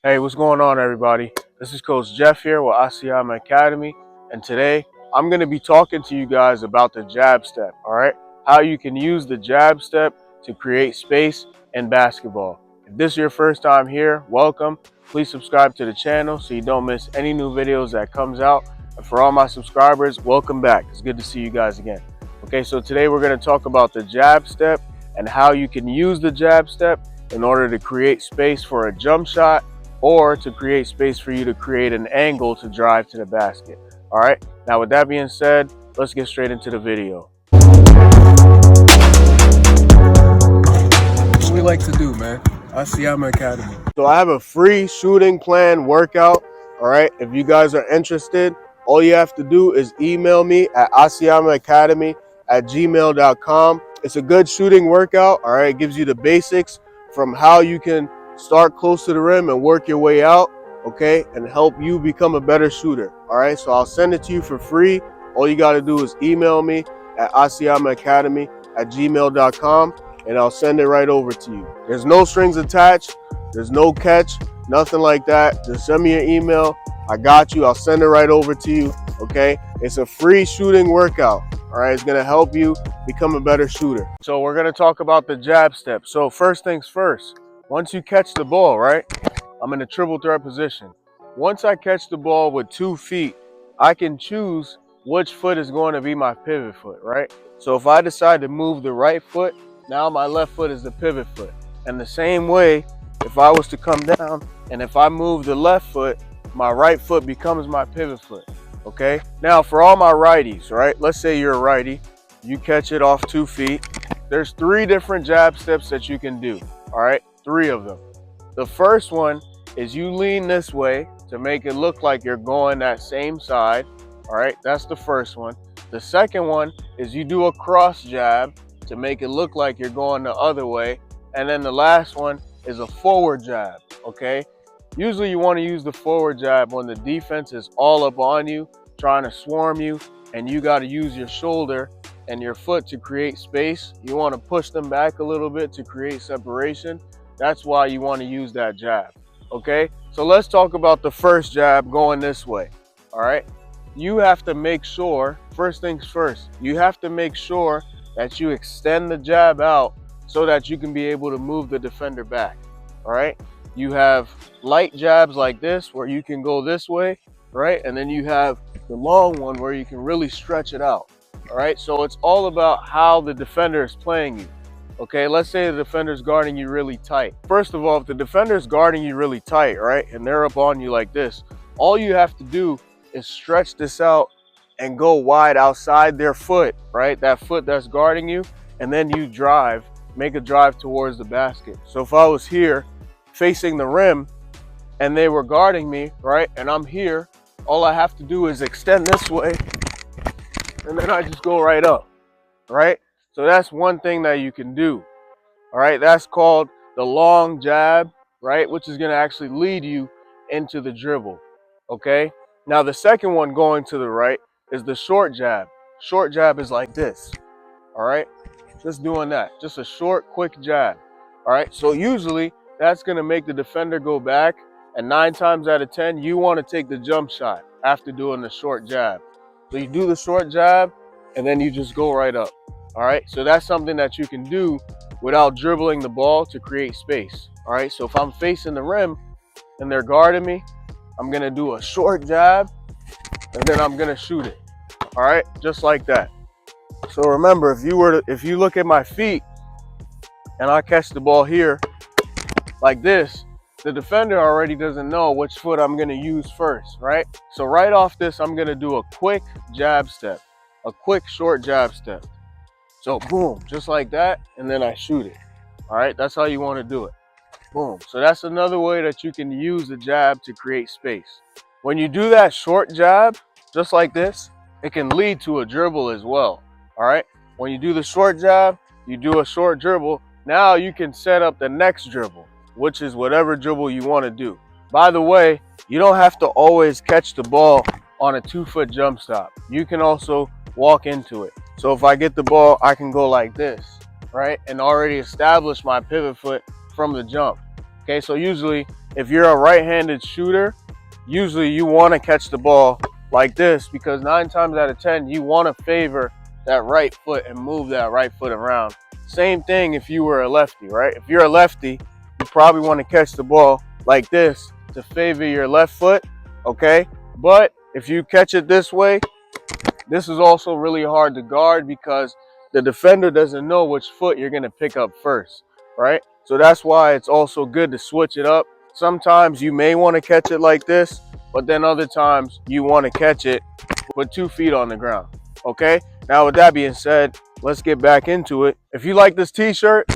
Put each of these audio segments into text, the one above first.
Hey, what's going on, everybody? This is Coach Jeff here with Asiamah Academy, and today I'm going to be talking to you guys about the jab step, all right? How you can use the jab step to create space in basketball. If this is your first time here, welcome. Please subscribe to the channel so you don't miss any new videos that comes out. And for all my subscribers, welcome back. It's good to see you guys again. Okay, so today we're going to talk about the jab step and how you can use the jab step in order to create space for a jump shot or to create space for you to create an angle to drive to the basket. All right, now with that being said, let's get straight into the video. What we like to do, man. Asiamah Academy. So I have a free shooting plan workout. All right, if you guys are interested, all you have to do is email me at asiamahacademy@gmail.com. It's a good shooting workout. All right, it gives you the basics from how you can start close to the rim and work your way out, okay, and help you become a better shooter. All right, so I'll send it to you for free. All you got to do is email me at asiamahacademy@gmail.com and I'll send it right over to you. There's no strings attached, there's no catch, nothing like that. Just send me your email. I got you. I'll send it right over to you, okay? It's a free shooting workout, all right? It's gonna help you become a better shooter. So we're gonna talk about the jab step. So first things first, once you catch the ball, right? I'm in a triple threat position. Once I catch the ball with 2 feet, I can choose which foot is going to be my pivot foot, right? So if I decide to move the right foot, now my left foot is the pivot foot. And the same way, if I was to come down and if I move the left foot, my right foot becomes my pivot foot, okay? Now for all my righties, right? Let's say you're a righty, you catch it off 2 feet. There's 3 different jab steps that you can do, all right? 3 of them. The first one is you lean this way to make it look like you're going that same side, all right? That's the first one. The second one is you do a cross jab to make it look like you're going the other way. And then the last one is a forward jab, okay? Usually you want to use the forward jab when the defense is all up on you, trying to swarm you, and you got to use your shoulder and your foot to create space. You want to push them back a little bit to create separation. That's why you want to use that jab, okay? So let's talk about the first jab going this way, all right? You have to make sure, first things first, you have to make sure that you extend the jab out so that you can be able to move the defender back, all right? You have light jabs like this where you can go this way, right? And then you have the long one where you can really stretch it out, all right? So it's all about how the defender is playing you. Okay, let's say the defender's guarding you really tight. First of all, if the defender's guarding you really tight, right, and they're up on you like this, all you have to do is stretch this out and go wide outside their foot, right? That foot that's guarding you, and then you drive, make a drive towards the basket. So if I was here facing the rim and they were guarding me, right, and I'm here, all I have to do is extend this way, and then I just go right up, right? So that's one thing that you can do, all right? That's called the long jab, right? Which is gonna actually lead you into the dribble, okay? Now the second one going to the right is the short jab. Short jab is like this, all right? Just doing that, just a short, quick jab, all right? So usually that's gonna make the defender go back, and 9 times out of 10, you wanna take the jump shot after doing the short jab. So you do the short jab, and then you just go right up. All right, so that's something that you can do without dribbling the ball to create space. All right, so if I'm facing the rim and they're guarding me, I'm gonna do a short jab and then I'm gonna shoot it. All right, just like that. So remember, if you look at my feet and I catch the ball here like this, the defender already doesn't know which foot I'm gonna use first, right? So right off this, I'm gonna do a quick jab step, a quick short jab step. So boom, just like that, and then I shoot it. All right, that's how you want to do it. Boom. So that's another way that you can use the jab to create space. When you do that short jab, just like this, it can lead to a dribble as well. All right, when you do the short jab, you do a short dribble. Now you can set up the next dribble, which is whatever dribble you want to do. By the way, you don't have to always catch the ball on a 2-foot jump stop. You can also walk into it. So if I get the ball, I can go like this, right? And already establish my pivot foot from the jump. Okay, so usually if you're a right-handed shooter, usually you want to catch the ball like this, because 9 times out of 10 you want to favor that right foot and move that right foot around. Same thing if you were a lefty, right? If you're a lefty, you probably want to catch the ball like this to favor your left foot, okay? But if you catch it this way, this is also really hard to guard because the defender doesn't know which foot you're going to pick up first, right? So that's why it's also good to switch it up. Sometimes you may want to catch it like this, but then other times you want to catch it with 2 feet on the ground, okay? Now with that being said, let's get back into it. If you like this t-shirt,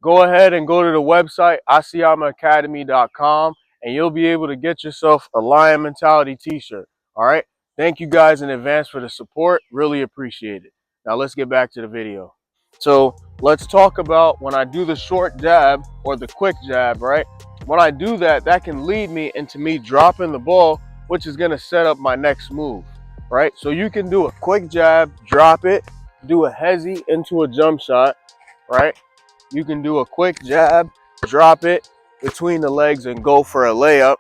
go ahead and go to the website, asiamahacademy.com, and you'll be able to get yourself a Lion Mentality t-shirt, all right? Thank you guys in advance for the support. Really appreciate it. Now let's get back to the video. So let's talk about when I do the short jab or the quick jab, right? When I do that, that can lead me into me dropping the ball, which is going to set up my next move, right? So you can do a quick jab, drop it, do a hezzy into a jump shot, right? You can do a quick jab, drop it between the legs and go for a layup,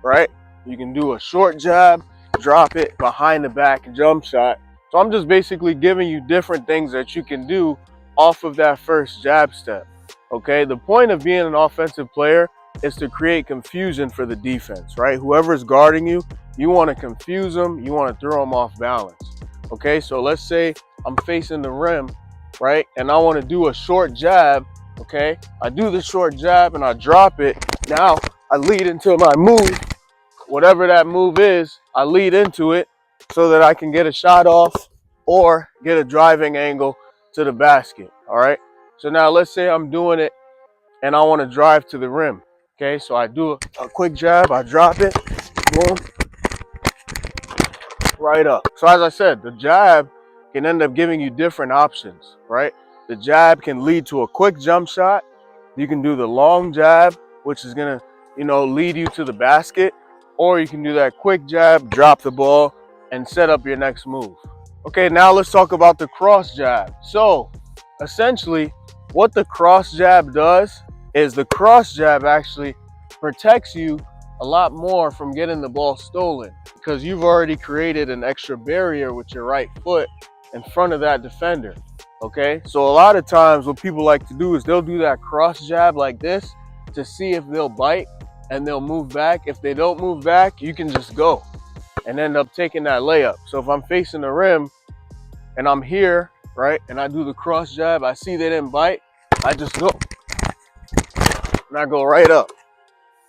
right? You can do a short jab, drop it behind the back jump shot. So I'm just basically giving you different things that you can do off of that first jab step, okay? The point of being an offensive player is to create confusion for the defense, right? Whoever's guarding you, you want to confuse them, you want to throw them off balance, okay? So let's say I'm facing the rim, right? And I want to do a short jab, okay? I do the short jab and I drop it. Now I lead into my move. Whatever that move is, I lead into it so that I can get a shot off or get a driving angle to the basket, all right? So now let's say I'm doing it and I want to drive to the rim, okay? So I do a quick jab, I drop it, boom, right up. So as I said, the jab can end up giving you different options, right? The jab can lead to a quick jump shot. You can do the long jab, which is gonna, lead you to the basket, or you can do that quick jab, drop the ball, and set up your next move. Okay, now let's talk about the cross jab. So essentially, what the cross jab does is the cross jab actually protects you a lot more from getting the ball stolen, because you've already created an extra barrier with your right foot in front of that defender, okay? So a lot of times what people like to do is they'll do that cross jab like this to see if they'll bite and they'll move back. If they don't move back, you can just go and end up taking that layup. So if I'm facing the rim and I'm here, right, and I do the cross jab, I see they didn't bite, I just go and I go right up,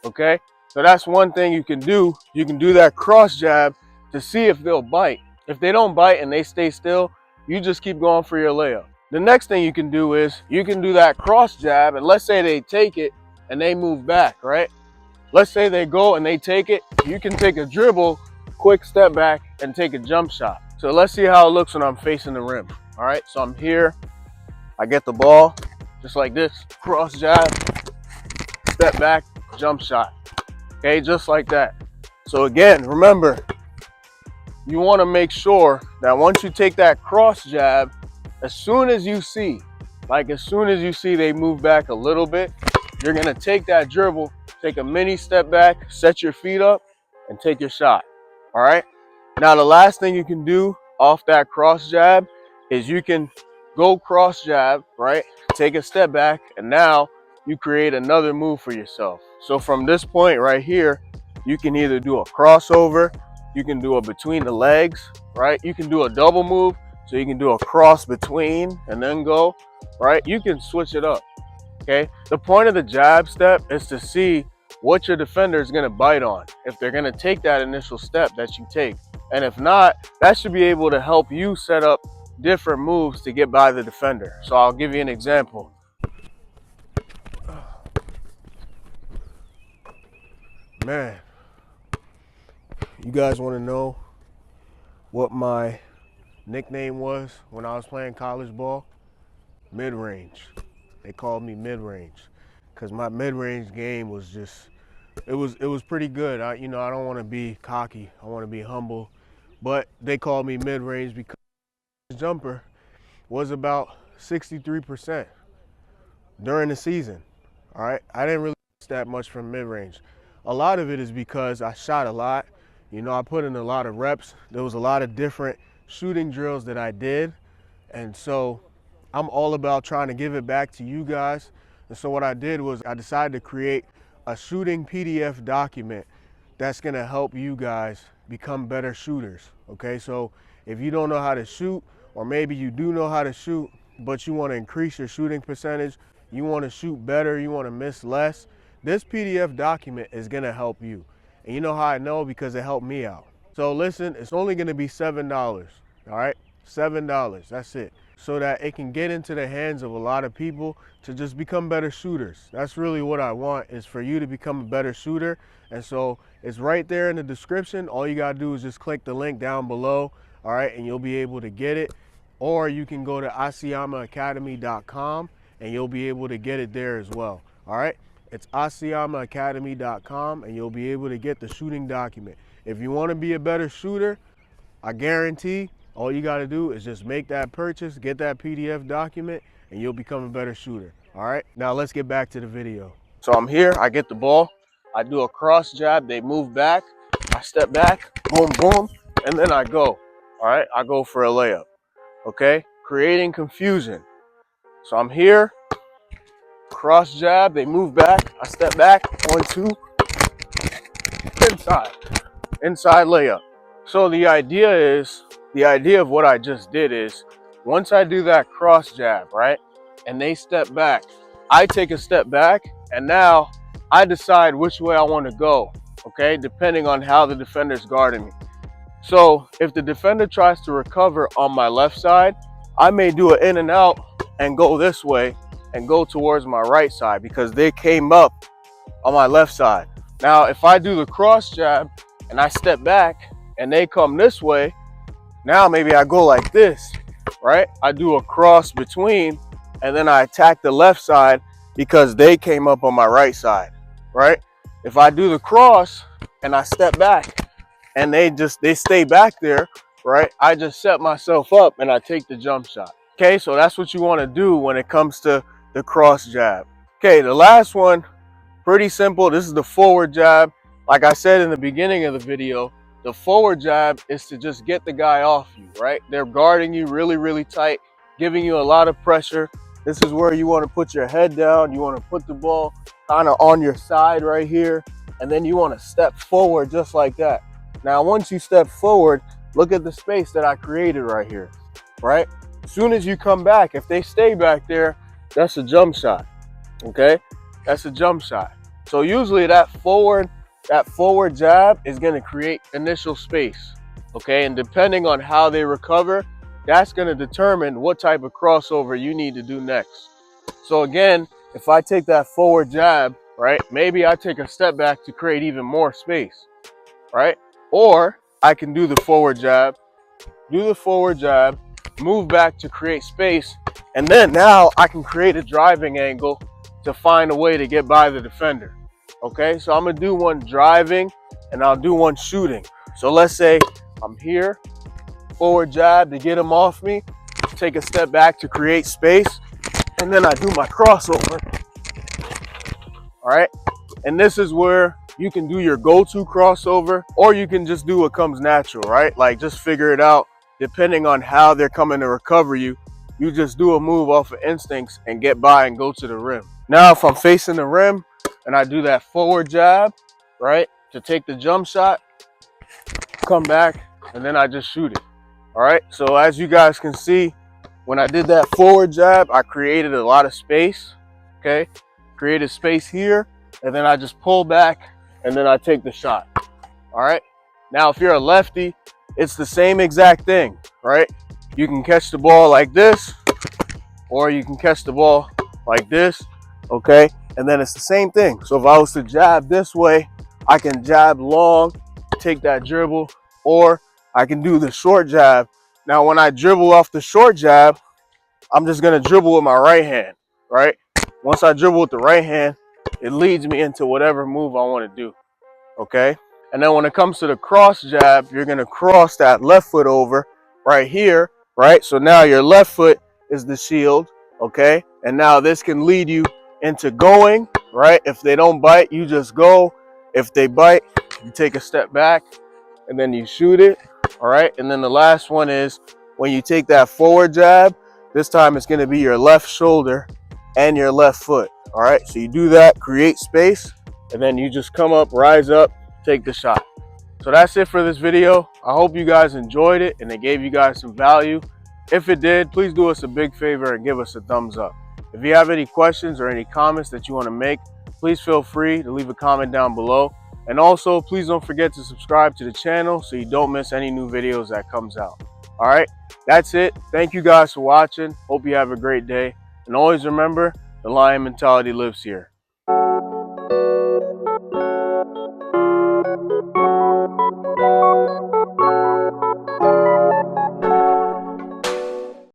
okay? So that's one thing you can do. You can do that cross jab to see if they'll bite. If they don't bite and they stay still, you just keep going for your layup. The next thing you can do is you can do that cross jab, and let's say they take it and they move back, right? Let's say they go and they take it. You can take a dribble, quick step back, and take a jump shot. So let's see how it looks when I'm facing the rim. All right, so I'm here. I get the ball just like this, cross jab, step back, jump shot. Okay, just like that. So again, remember, you want to make sure that once you take that cross jab, as soon as you see they move back a little bit, you're going to take that dribble, take a mini step back, set your feet up, and take your shot. All right? Now, the last thing you can do off that cross jab is you can go cross jab, right? Take a step back, and now you create another move for yourself. So from this point right here, you can either do a crossover, you can do a between the legs, right? You can do a double move, so you can do a cross between and then go, right? You can switch it up, okay? The point of the jab step is to see what your defender is gonna bite on, if they're gonna take that initial step that you take. And if not, that should be able to help you set up different moves to get by the defender. So I'll give you an example. Man, you guys want to know what my nickname was when I was playing college ball? Mid-range. They called me mid-range because my mid-range game was just, it was pretty good. I don't want to be cocky. I want to be humble, but they called me mid-range because the jumper was about 63% during the season. All right, I didn't really miss that much from mid-range. A lot of it is because I shot a lot. You know, I put in a lot of reps. There was a lot of different shooting drills that I did. And so I'm all about trying to give it back to you guys. And so what I did was I decided to create a shooting PDF document that's gonna help you guys become better shooters, okay? So if you don't know how to shoot, or maybe you do know how to shoot, but you wanna increase your shooting percentage, you wanna shoot better, you wanna miss less, this PDF document is gonna help you. And you know how I know? Because it helped me out. So listen, it's only gonna be $7, all right? $7, that's it. So that it can get into the hands of a lot of people to just become better shooters. That's really what I want, is for you to become a better shooter. And so it's right there in the description. All you gotta do is just click the link down below, all right, and you'll be able to get it. Or you can go to asiamahacademy.com and you'll be able to get it there as well, all right? It's asiamahacademy.com and you'll be able to get the shooting document. If you wanna be a better shooter, I guarantee all you got to do is just make that purchase, get that PDF document, and you'll become a better shooter. All right, now let's get back to the video. So I'm here, I get the ball, I do a cross jab, they move back, I step back, boom, boom, and then I go. All right, I go for a layup, okay? Creating confusion. So I'm here, cross jab, they move back, I step back, 1, 2, inside layup. So the idea of what I just did is, once I do that cross jab, right, and they step back, I take a step back, and now I decide which way I want to go, okay, depending on how the defender's guarding me. So if the defender tries to recover on my left side, I may do an in and out and go this way and go towards my right side because they came up on my left side. Now, if I do the cross jab and I step back and they come this way, now maybe I go like this, right? I do a cross between and then I attack the left side because they came up on my right side, right? If I do the cross and I step back and they stay back there, right? I just set myself up and I take the jump shot. Okay, so that's what you want to do when it comes to the cross jab. Okay, the last one, pretty simple. This is the forward jab. Like I said in the beginning of the video, the forward jab is to just get the guy off you, right? They're guarding you really, really tight, giving you a lot of pressure. This is where you want to put your head down. You want to put the ball kind of on your side right here. And then you want to step forward just like that. Now, once you step forward, look at the space that I created right here, right? As soon as you come back, if they stay back there, that's a jump shot, okay? That's a jump shot. So usually that forward jab is going to create initial space, okay? And depending on how they recover, that's going to determine what type of crossover you need to do next. So again, if I take that forward jab, right, maybe I take a step back to create even more space, right? Or I can do the forward jab, move back to create space, and then now I can create a driving angle to find a way to get by the defender. Okay, so I'm gonna do one driving and I'll do one shooting. So let's say I'm here, forward jab to get him off me, take a step back to create space, and then I do my crossover. All right, and this is where you can do your go-to crossover, or you can just do what comes natural, right? Like just figure it out depending on how they're coming to recover you. You just do a move off of instincts and get by and go to the rim. Now, if I'm facing the rim and I do that forward jab, right, to take the jump shot, come back, and then I just shoot it. All right, so as you guys can see, when I did that forward jab, I created a lot of space, okay? Created space here, and then I just pull back, and then I take the shot. All right, now if you're a lefty, it's the same exact thing, right? You can catch the ball like this, or you can catch the ball like this, okay? And then it's the same thing. So if I was to jab this way, I can jab long, take that dribble, or I can do the short jab. Now, when I dribble off the short jab, I'm just gonna dribble with my right hand, right? Once I dribble with the right hand, it leads me into whatever move I wanna do, okay? And then when it comes to the cross jab, you're gonna cross that left foot over right here, right? So now your left foot is the shield, okay? And now this can lead you into going, right? If they don't bite, you just go. If they bite, you take a step back and then you shoot it. All right. And then the last one is when you take that forward jab, this time it's going to be your left shoulder and your left foot. All right. So you do that, create space, and then you just come up, rise up, take the shot. So that's it for this video. I hope you guys enjoyed it and it gave you guys some value. If it did, please do us a big favor and give us a thumbs up. If you have any questions or any comments that you want to make, please feel free to leave a comment down below. And also, please don't forget to subscribe to the channel so you don't miss any new videos that comes out. All right, that's it. Thank you guys for watching. Hope you have a great day. And always remember, the lion mentality lives here.